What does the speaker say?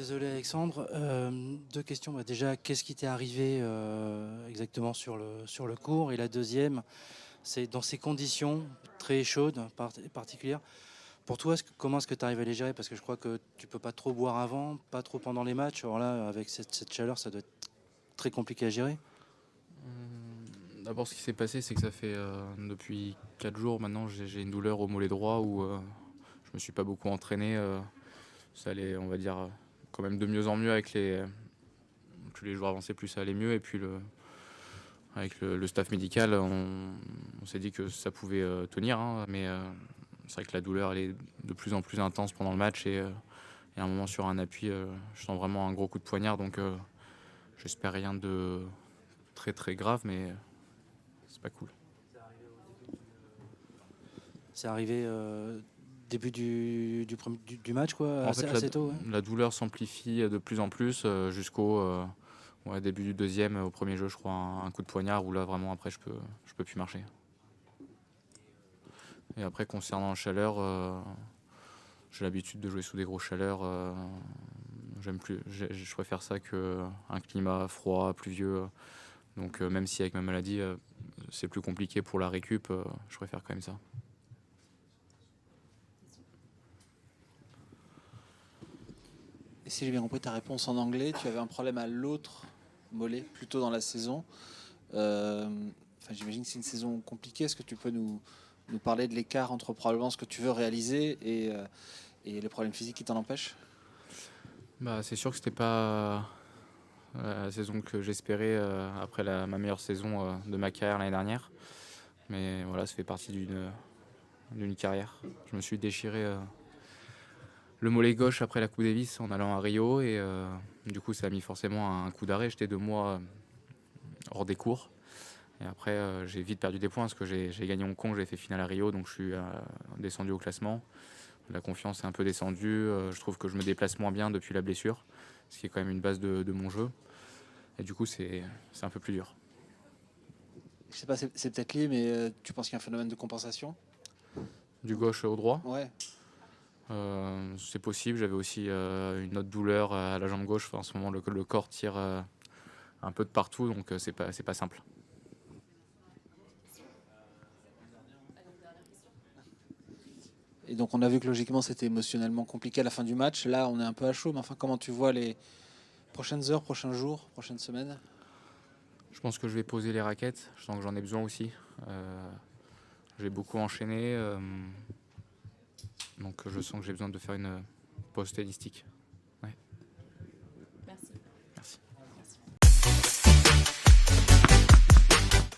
Désolé Alexandre. Deux questions. Déjà, qu'est-ce qui t'est arrivé exactement sur le cours? Et la deuxième, c'est dans ces conditions très chaudes, particulières, pour toi, comment est-ce que tu arrives à les gérer? Parce que je crois que tu peux pas trop boire avant, pas trop pendant les matchs. Alors là, avec cette chaleur, ça doit être très compliqué à gérer. D'abord, ce qui s'est passé, c'est que ça fait depuis 4 jours maintenant, j'ai une douleur au mollet droit où je me suis pas beaucoup entraîné. Ça allait, on va dire, quand même de mieux en mieux avec plus les jours avançaient, plus ça allait mieux. Et puis avec le staff médical, on s'est dit que ça pouvait tenir, hein, mais c'est vrai que la douleur elle est de plus en plus intense pendant le match et à un moment sur un appui, je sens vraiment un gros coup de poignard, donc j'espère rien de très très grave, mais c'est pas cool. C'est arrivé début du match, quoi, En fait, assez tôt. Ouais. la douleur s'amplifie de plus en plus jusqu'au ouais, début du deuxième, au premier jeu, je crois, un coup de poignard où là vraiment après je peux plus marcher. Et après, concernant la chaleur, j'ai l'habitude de jouer sous des grosses chaleurs. J'aime plus, je préfère ça qu'un climat froid, pluvieux. Donc même si avec ma maladie c'est plus compliqué pour la récup, je préfère quand même ça. Et si j'ai bien compris ta réponse en anglais, tu avais un problème à l'autre mollet plus tôt dans la saison. J'imagine que c'est une saison compliquée. Est-ce que tu peux nous parler de l'écart entre probablement ce que tu veux réaliser et les problèmes physiques qui t'en empêchent? Bah, c'est sûr que c'était pas la saison que j'espérais après ma meilleure saison de ma carrière l'année dernière. Mais voilà, ça fait partie d'une carrière. Je me suis déchiré le mollet gauche après la Coupe Davis en allant à Rio et du coup ça a mis forcément un coup d'arrêt. J'étais 2 mois hors des cours et après j'ai vite perdu des points parce que j'ai gagné Hong Kong, j'ai fait finale à Rio, donc je suis descendu au classement. La confiance est un peu descendue, je trouve que je me déplace moins bien depuis la blessure, ce qui est quand même une base de mon jeu et du coup c'est un peu plus dur. Je sais pas, c'est peut-être lié, mais tu penses qu'il y a un phénomène de compensation? Du gauche au droit. Ouais. C'est possible, j'avais aussi une autre douleur à la jambe gauche. Enfin, en ce moment, le corps tire un peu de partout, donc c'est pas simple. Et donc on a vu que logiquement c'était émotionnellement compliqué à la fin du match. Là on est un peu à chaud, mais enfin comment tu vois les prochaines heures, prochains jours, prochaines semaines? Je pense que je vais poser les raquettes, je sens que j'en ai besoin aussi. J'ai beaucoup enchaîné, donc je sens que j'ai besoin de faire une pause stylistique.